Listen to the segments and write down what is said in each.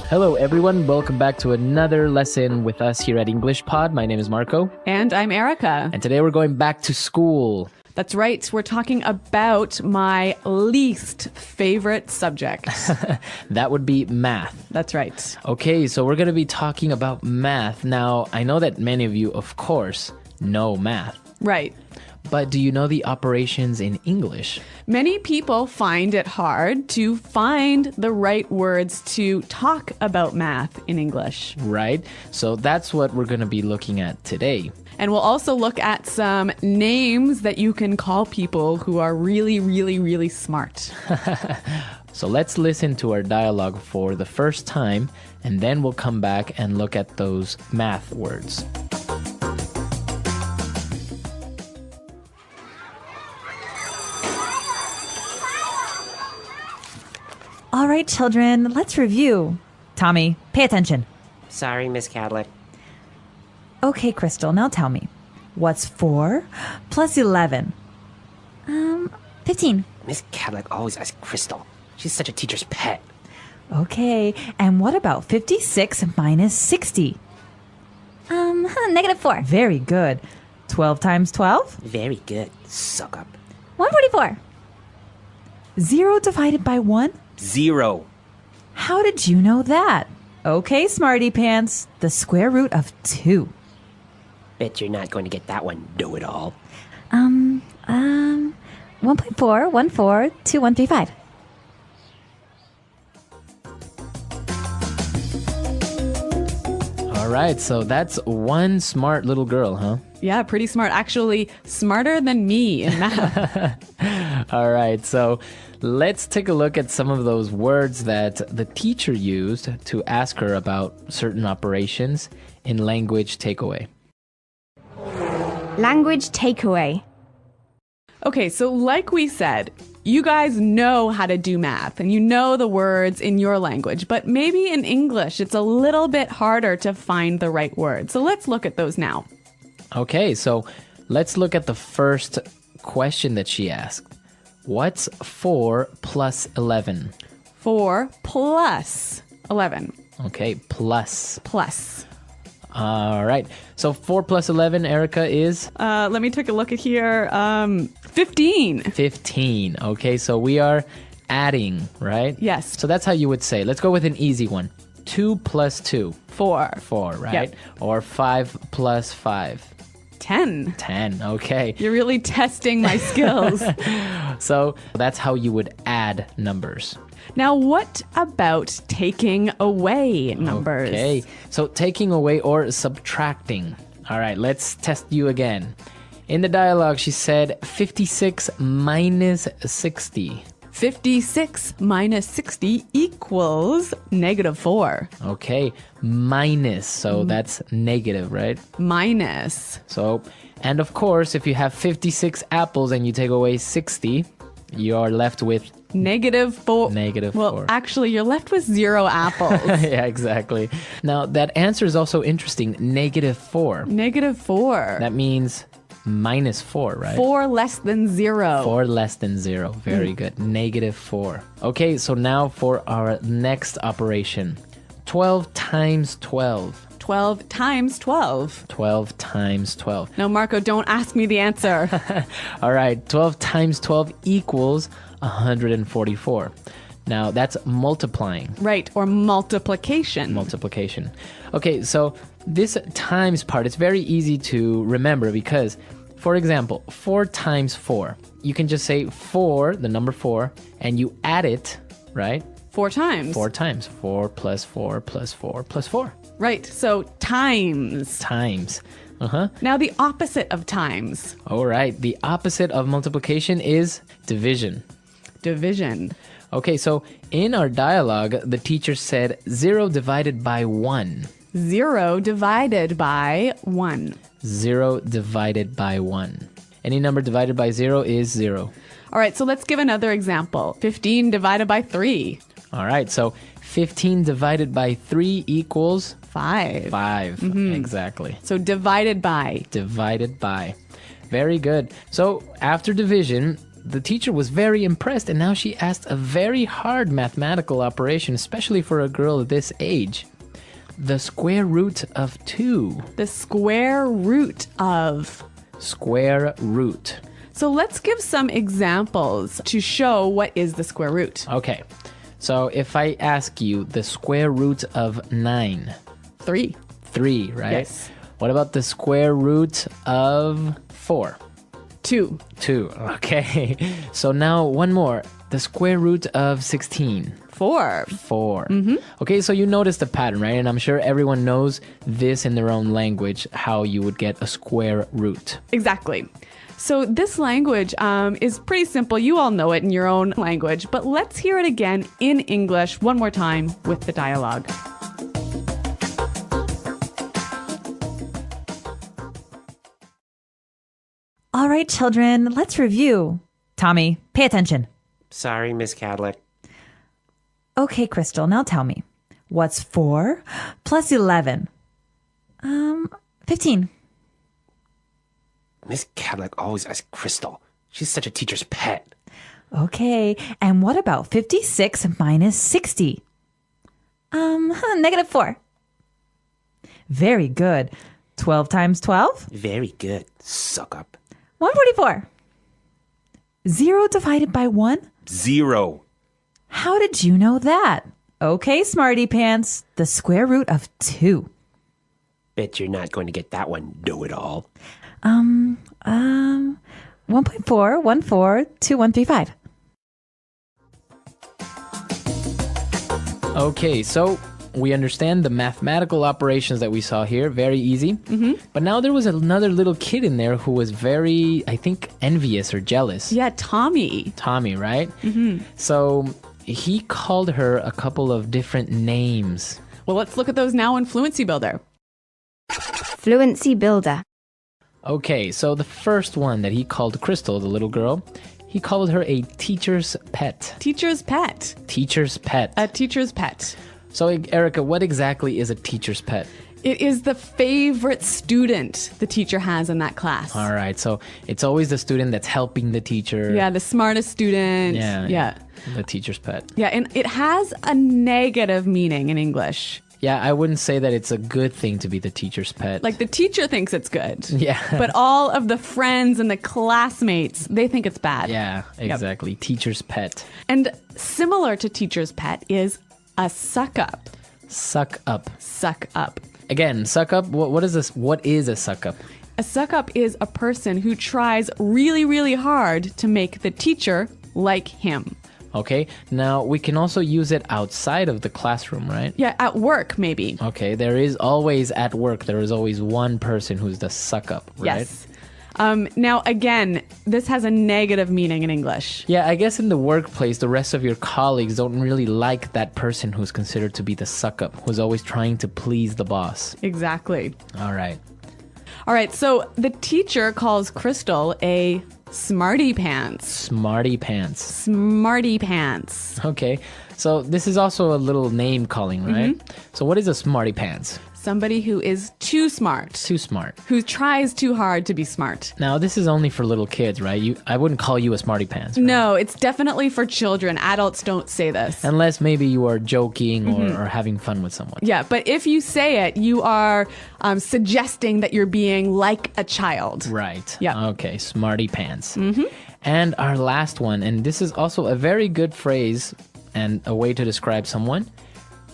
Hello, everyone. Welcome back to another lesson with us here at English Pod. My name is Marco. And I'm Erica. And today we're going back to school. That's right. We're talking about my least favorite subject. That would be math. That's right. Okay, so we're going to be talking about math. Now, I know that many of you, of course, know math. Right. But do you know the operations in English? Many people find it hard to find the right words to talk about math in English. Right? So that's what we're going to be looking at today. And we'll also look at some names that you can call people who are really, really, really smart. So let's listen to our dialogue for the first time, and then we'll come back and look at those math words. All right, children, let's review. Tommy, pay attention. Sorry, Miss Cadillac. Okay, Crystal, now tell me. What's 4 plus 11? 15. Miss Cadillac always asks Crystal. She's such a teacher's pet. Okay, and what about 56 minus 60? -4. Very good. 12 times 12? Very good. Suck up. 144. 0 divided by 1? 0. How did you know that? Okay, smarty pants, the square root of 2. Bet you're not going to get that one, know-it-all. 1.4, 14, 2135. All right, so that's one smart little girl, huh? Yeah, pretty smart. Actually, smarter than me in math. All right, so let's take a look at some of those words that the teacher used to ask her about certain operations in language takeaway. Language takeaway. Okay, so like we said, you guys know how to do math and you know the words in your language, but maybe in English it's a little bit harder to find the right word. So let's look at those now. Okay, so let's look at the first question that she asked. What's 4 plus 11? 4 plus 11. Okay, plus. Plus. All right. So 4 plus 11, Erica, is? Let me take a look at here. 15. 15. Okay, so we are adding, right? Yes. So that's how you would say. Let's go with an easy one. 2 plus 2. 4. 4, right? Yep. Or 5 plus 5. 10. 10. Okay. You're really testing my skills. So that's how you would add numbers. Now, what about taking away numbers? Okay. So taking away or subtracting. All right, let's test you again. In the dialogue, she said 56 minus 60. 56 minus 60 equals -4. Okay, minus. So that's negative, right? Minus. So, and of course, if you have 56 apples and you take away 60, you are left with -4. -4. Well, actually, you're left with 0 apples. Yeah, exactly. Now, that answer is also interesting. -4. -4. That means -4, right? 4 less than 0. 4 less than 0. Very good. -4. Okay, so now for our next operation. 12 times 12. 12 times 12. 12 times 12. No, Marco, don't ask me the answer. All right, 12 times 12 equals 144. Now, that's multiplying. Right, or multiplication. Multiplication. Okay, so this times part, it's very easy to remember because, for example, 4 times 4. You can just say 4, the number 4, and you add it, right? 4 times. 4 times. 4 plus 4 plus 4 plus 4. Right, so times. Times. Uh-huh. Now the opposite of times. All right, the opposite of multiplication is division. Division. Okay, so in our dialogue, the teacher said 0 divided by 1. 0 divided by 1. 0 divided by 1. Any number divided by 0 is 0. All right, so let's give another example. 15 divided by 3. All right, so 15 divided by 3 equals 5. 5. Exactly. So divided by. Divided by. Very good. So after division, The teacher was very impressed, and now she asked a very hard mathematical operation, especially for a girl this age. The square root of 2. The square root of. Square root. So let's give some examples to show what is the square root. Okay, so if I ask you the square root of 9. 3. 3, right? Yes. What about the square root of 4? 2. 2. Okay. So now one more. The square root of 16. 4. 4. Okay, so you notice the pattern, right? And I'm sure everyone knows this in their own language, how you would get a square root. Exactly. So this language is pretty simple. You all know it in your own language, but let's hear it again in English one more time with the dialogue. All right, children, let's review. Tommy, pay attention. Sorry, Miss Cadlick. Okay, Crystal, now tell me. What's 4 plus 11? 15. Miss Cadlick always asks Crystal. She's such a teacher's pet. Okay, and what about 56 minus 60? Negative 4. Very good. 12 times 12? Very good. Suck up. 144. 0 divided by 1? 0. How did you know that? Okay, smarty pants. The square root of 2. Bet you're not going to get that one, know-it-all. 1.4142135. Okay, so we understand the mathematical operations that we saw here. Very easy. But now there was another little kid in there who was very, I think, envious or jealous. Yeah, Tommy. Tommy, right? So he called her a couple of different names. Well, let's look at those now in Fluency Builder. Fluency builder. Okay, so the first one that he called Crystal, the little girl, he called her a teacher's pet. Teacher's pet. Teacher's pet. A teacher's pet. So, Erica, what exactly is a teacher's pet? It is the favorite student the teacher has in that class. All right, so it's always the student that's helping the teacher. Yeah, the smartest student. Yeah. The teacher's pet. Yeah, and it has a negative meaning in English. Yeah, I wouldn't say that it's a good thing to be the teacher's pet. Like the teacher thinks it's good. Yeah. But all of the friends and the classmates, they think it's bad. Yeah, exactly. Teacher's pet. And similar to teacher's pet is a suck up. Suck up. Suck up. Again, suck up. What is this? What is a suck up? A suck up is a person who tries really, really hard to make the teacher like him. Okay, now we can also use it outside of the classroom, right? Yeah, at work, maybe. Okay, there is always at work, there is always one person who's the suck up, right? Yes. Now, again, this has a negative meaning in English. Yeah, I guess in the workplace, the rest of your colleagues don't really like that person who's considered to be the suck up, who's always trying to please the boss. Exactly. All right. All right, so the teacher calls Crystal a smarty pants. Smarty pants. Smarty pants. Okay, so this is also a little name calling, right? So what is a smarty pants? Somebody who is too smart. Too smart. Who tries too hard to be smart. Now, this is only for little kids, right? I wouldn't call you a smarty pants. Right? No, it's definitely for children. Adults don't say this. Unless maybe you are joking or having fun with someone. Yeah, but if you say it, you are suggesting that you're being like a child. Right. Yeah. Okay, smarty pants. And our last one, and this is also a very good phrase and a way to describe someone,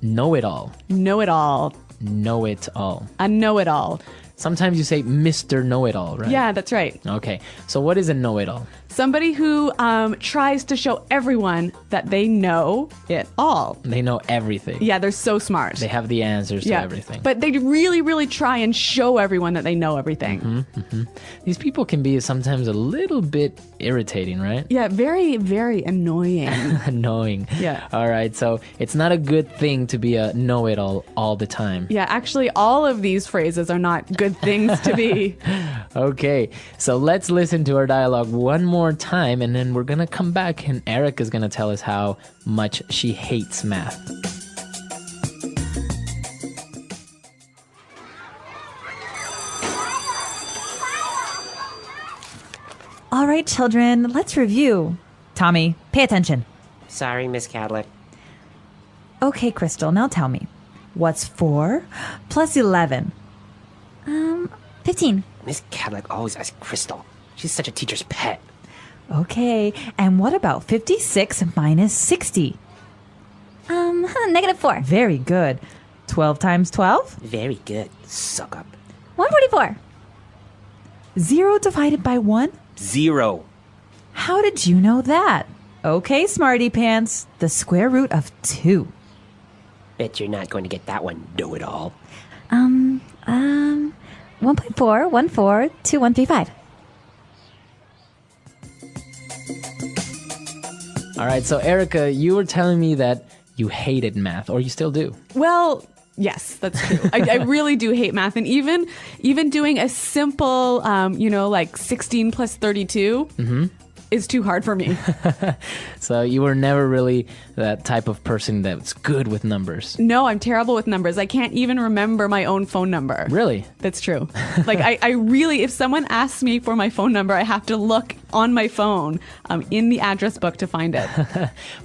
know-it-all. Know-it-all. Know-it-all. A know-it-all. Sometimes you say Mr. Know-it-all, right? Yeah, that's right. Okay, so what is a know-it-all? Somebody who tries to show everyone that they know it all. They know everything. Yeah, they're so smart. They have the answers to everything. But they really, really try and show everyone that they know everything. These people can be sometimes a little bit irritating, right? Yeah, very, very annoying. Annoying. Yeah. All right, so it's not a good thing to be a know-it-all all the time. Yeah, actually, all of these phrases are not good things to be. Okay, so let's listen to our dialogue one more time, and then we're going to come back, and Eric is going to tell us how much she hates math. All right, children, let's review. Tommy, pay attention. Sorry, Miss Cadlick. Okay, Crystal, now tell me. What's 4 plus 11? 15. Miss Cadlick always asks Crystal. She's such a teacher's pet. Okay, and what about 56 minus 60? -4. Very good. 12 times 12? Very good. Suck up. 144. 0 divided by 1? 0. How did you know that? Okay, smarty pants. The square root of 2. Bet you're not going to get that one, know-it-all. 1.4142135. All right, so Erica, you were telling me that you hated math, or you still do. Well, yes, that's true. I really do hate math. And even doing a simple, like 16 plus 32 is too hard for me. So you were never really that type of person that's good with numbers. No, I'm terrible with numbers. I can't even remember my own phone number. Really? That's true. Like, I really, if someone asks me for my phone number, I have to look on my phone in the address book to find it.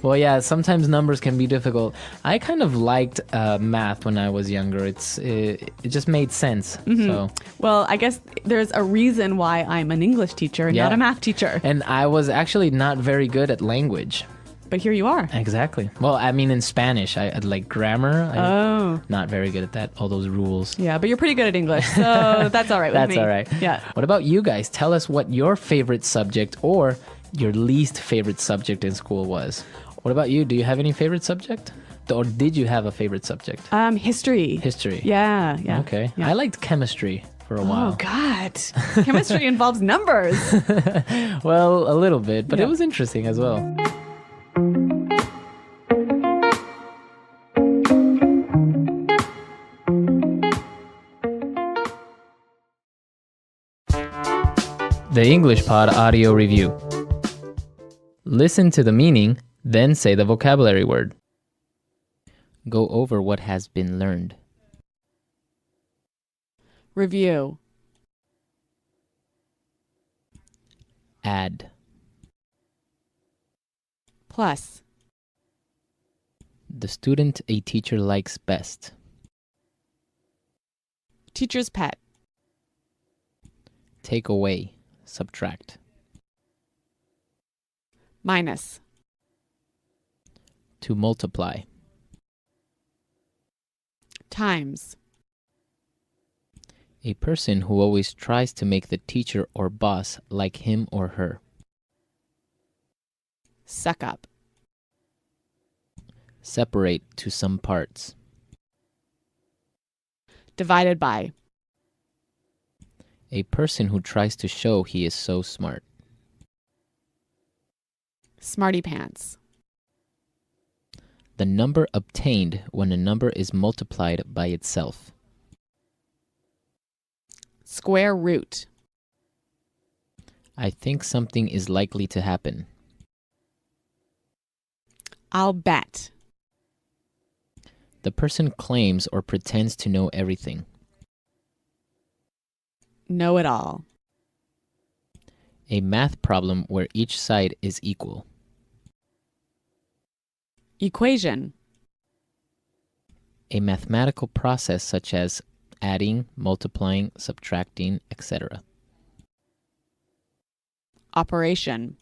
Well, yeah, sometimes numbers can be difficult. I kind of liked math when I was younger. It just made sense. So Well, I guess there's a reason why I'm an English teacher and Yeah. not a math teacher. And I was actually not very good at language. But here you are. Exactly. Well, I mean, in Spanish, I like grammar. Oh. Not very good at that. All those rules. Yeah, but you're pretty good at English, so that's all right with That's me. all right. Yeah. What about you guys? Tell us what your favorite subject or your least favorite subject in school was. What about you? Do you have any favorite subject? Or did you have a favorite subject? History. History. Yeah, yeah. Okay. Yeah. I liked chemistry for a while. Oh, God. Chemistry involves numbers. Well, a little bit, but Yeah. it was interesting as well. The English Pod Audio Review. Listen to the meaning, then say the vocabulary word. Go over what has been learned. Review. Add. Plus. The student a teacher likes best. Teacher's pet. Take away. Subtract. Minus. To multiply. Times. A person who always tries to make the teacher or boss like him or her. Suck up. Separate to some parts. Divided by. A person who tries to show he is so smart. Smarty pants. The number obtained when a number is multiplied by itself. Square root. I think something is likely to happen. I'll bet. The person claims or pretends to know everything. Know it all. A math problem where each side is equal. Equation. A mathematical process such as adding, multiplying, subtracting, etc. Operation.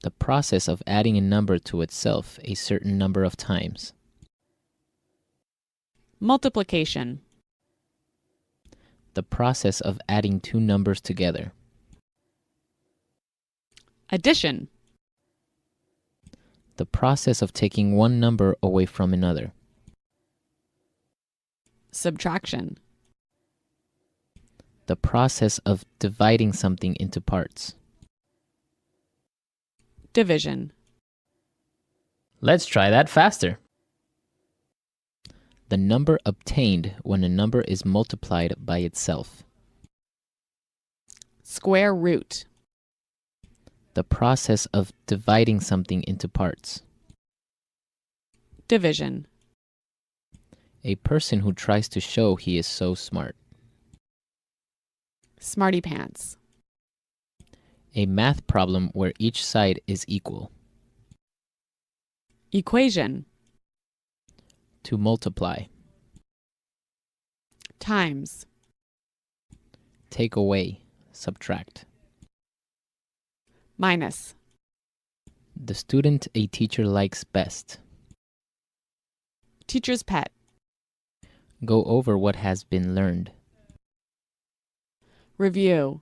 The process of adding a number to itself a certain number of times. Multiplication. The process of adding two numbers together. Addition. The process of taking one number away from another. Subtraction. The process of dividing something into parts. Division. Let's try that faster. The number obtained when a number is multiplied by itself. Square root. The process of dividing something into parts. Division. A person who tries to show he is so smart. Smarty pants. A math problem where each side is equal. Equation. To multiply. Times. Take away. Subtract. Minus. The student a teacher likes best. Teacher's pet. Go over what has been learned. Review.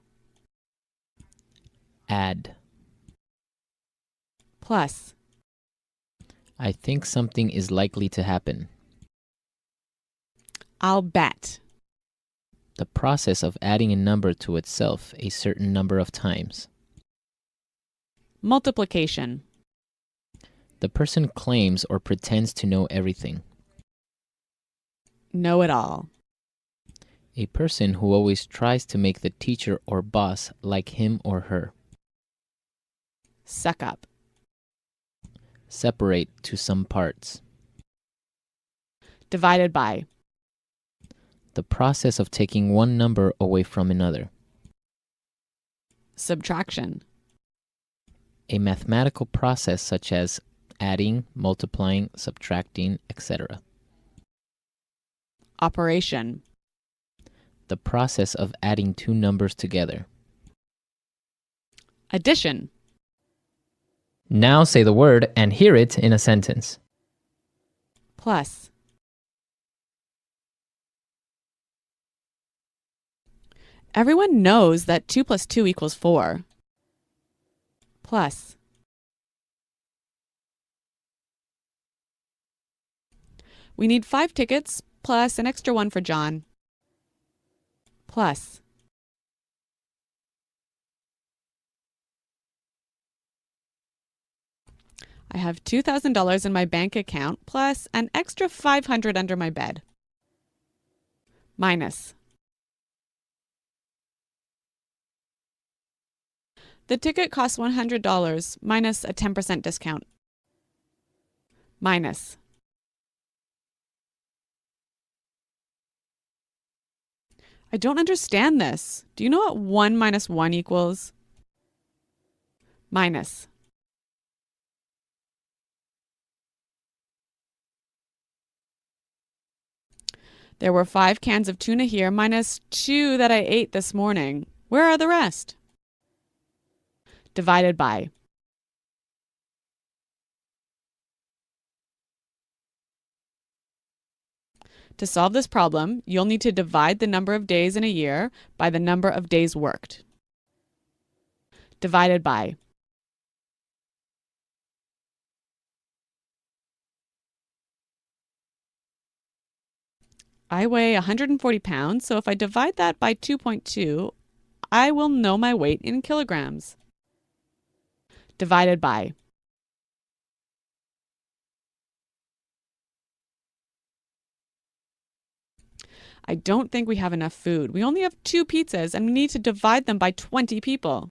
Add. Plus. I think something is likely to happen. I'll bet. The process of adding a number to itself a certain number of times. Multiplication. The person claims or pretends to know everything. Know it all. A person who always tries to make the teacher or boss like him or her. Suck up. Separate to some parts. Divided by. The process of taking one number away from another. Subtraction. A mathematical process such as adding, multiplying, subtracting, etc. Operation. The process of adding two numbers together. Addition. Now say the word and hear it in a sentence. Plus. Everyone knows that 2 plus 2 equals 4. Plus. We need 5 tickets plus an extra one for John. Plus. I have $2,000 in my bank account plus an extra $500 under my bed. Minus. The ticket costs $100 minus a 10% discount. Minus. I don't understand this. Do you know what 1 minus 1 equals? Minus. There were 5 cans of tuna here minus 2 that I ate this morning. Where are the rest? Divided by. To solve this problem, you'll need to divide the number of days in a year by the number of days worked. Divided by. I weigh 140 pounds, so if I divide that by 2.2, I will know my weight in kilograms. Divided by. I don't think we have enough food. We only have 2 pizzas and we need to divide them by 20 people.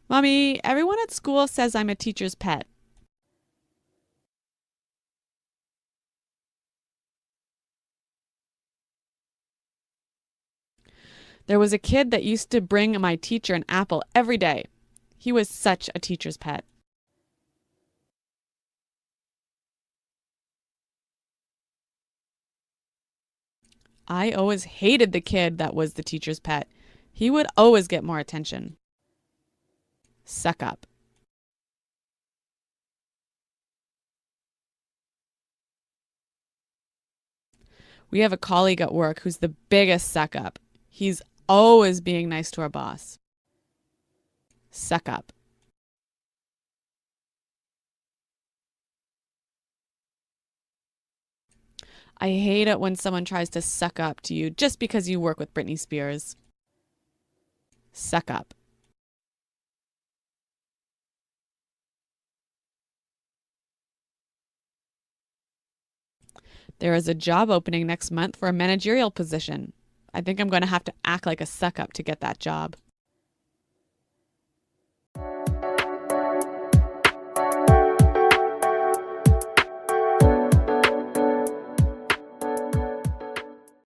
Mommy, everyone at school says I'm a teacher's pet. There was a kid that used to bring my teacher an apple every day. He was such a teacher's pet. I always hated the kid that was the teacher's pet. He would always get more attention. Suck up. We have a colleague at work who's the biggest suck up. He's always being nice to our boss. Suck up. I hate it when someone tries to suck up to you just because you work with Britney Spears. Suck up. There is a job opening next month for a managerial position. I think I'm going to have to act like a suck up to get that job.